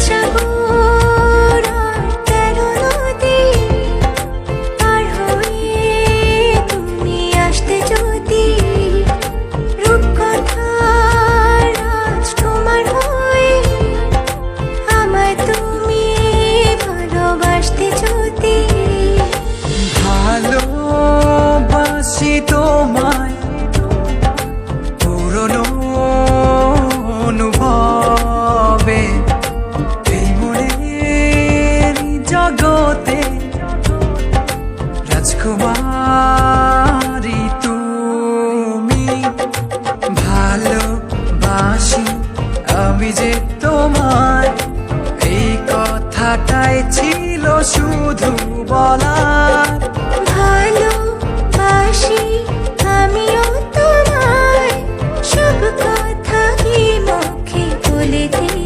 সাগর আর 13 নদী পার হয়ে তুমি আসতে যদি রূপকথার আজ তোমার হয়ে আমায় তুমি ভালোবাসতে যদি ভালোবাসি তোমায় পুরনো অনুভবে এই মনের জগতে রাজকুমারী তুমি ভালোবাসি আমি যে তোমায় এই কথাটাই ছিল শুধু বলার ভালোবাসি আমিও তোমায় সব কথা কি মুখে বলে দিই